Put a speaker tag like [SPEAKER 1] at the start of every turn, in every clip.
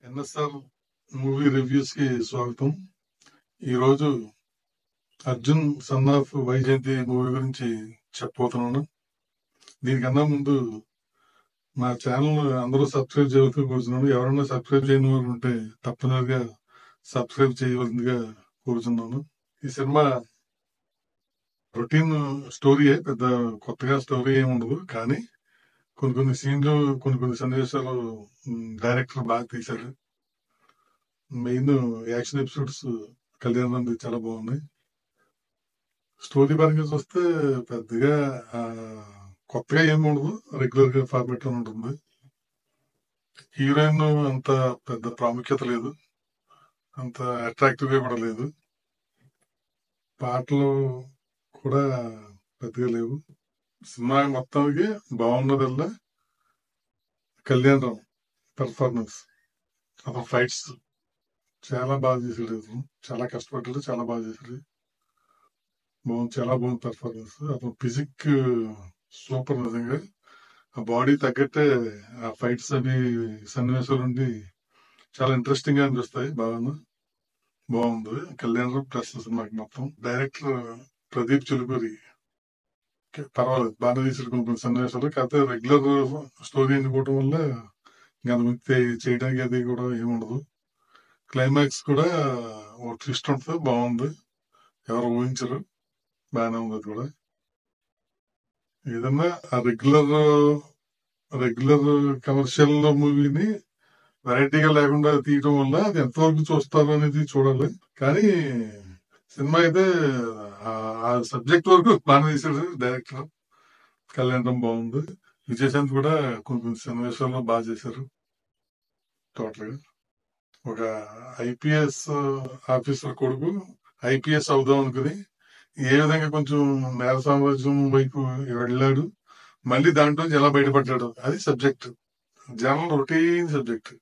[SPEAKER 1] NSR movie reviews కి స్వాగతం. ఈరోజు Arjun son of Vyjayanthi movie గురించి చెప్పబోతున్నాను. దీనికన్నా ముందు నా ఛానల్ అందరూ సబ్స్క్రైబ్ చేయవలసి కోరుతున్నాను. ఎవరైనా సబ్స్క్రైబ్ చేయని వాళ్ళు ఉంటే తప్పనిసరిగా సబ్స్క్రైబ్ చేయవలసిందిగా కోరుతున్నాను. ఈ సినిమా రొటీన్ స్టోరీయే, పెద్ద కొత్తగా స్టోరీ ఏమి ఉండదు. కానీ కొన్ని సీన్లు, కొన్ని సన్నివేశాలు డైరెక్టర్ బాగా తీశారు. మెయిన్ యాక్షన్ ఎపిసోడ్స్ కళ్యాణ్ చాలా బాగున్నాయి. స్టోరీ పరంగా చూస్తే పెద్దగా కొత్తగా ఏమి ఉండదు, రెగ్యులర్ గా ఫార్మేట్ ఉంటుంది. హీరోయిన్ అంత పెద్ద ప్రాముఖ్యత లేదు, అంత అట్రాక్టివ్ గా కూడా లేదు. పాటలు కూడా పెద్దగా లేవు. సినిమా మొత్తానికి బాగున్నదల్లా కళ్యాణ్ రామ్ పెర్ఫార్మెన్స్, అతను ఫైట్స్ చాలా బాగా చేసాడు. చాలా కష్టపడ్డాడు, చాలా బాగా చేసాడు. చాలా బాగుంది పెర్ఫార్మెన్స్. అతను ఫిజిక్ సూపర్. నిజంగా ఆ బాడీ తగ్గట్టే ఆ ఫైట్స్ అవి సన్నివేశాలు ఉండి చాలా ఇంట్రెస్టింగ్ గా అనిపిస్తాయి. బాగుంది కళ్యాణ్ రామ్ ప్లస్ సినిమాకి మొత్తం. డైరెక్టర్ ప్రదీప్ చిలుకూరి పర్వాలేదు, బాగా తీసాడు కొన్ని సన్నివేశాలు. కాకపోతే రెగ్యులర్ స్టోరీ అనుకోవటం వల్ల ఇంకా చేయడానికి అది కూడా ఏముండదు. క్లైమాక్స్ కూడా ఒక ట్విస్ట్ ఉంటుంది, బాగుంది. ఎవరు ఊహించరు, బాగానే ఉంది. అది కూడా ఏదన్నా ఆ రెగ్యులర్ కమర్షియల్ మూవీని వెరైటీగా లేకుండా తీయడం వల్ల అది ఎంతవరకు చూస్తారు అనేది చూడాలి. కానీ సినిమా అయితే ఆ సబ్జెక్ట్ వరకు బాగా తీశాడు డైరెక్టర్. కళ్యాణ్ బాగుంది. విజయశాంత్ కూడా కొన్ని సన్నివేశాల్లో బాగా చేశారు. టోటల్ గా ఒక ఐపీఎస్ ఆఫీసర్ కొడుకు ఐపీఎస్ అవుదాం అనుకుని ఏ విధంగా కొంచెం నేర సామ్రాజ్యం వైపు వెళ్ళాడు, మళ్ళీ దాంట్లో ఎలా బయటపడ్డాడు, అది సబ్జెక్ట్. General routine subject.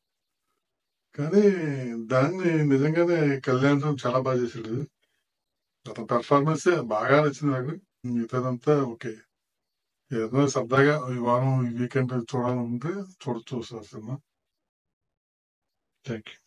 [SPEAKER 1] కానీ దాన్ని నిజంగానే కళ్యాణ్ చాలా బాగా చేశాడు. అతని పెర్ఫార్మెన్స్ బాగా నచ్చింది నాకు. మిగతాదంతా ఓకే. ఏదో సరదాగా ఈ వారం ఈ వీకెండ్ చూడాలంటే చూడొచ్చు సినిమా. Thank you.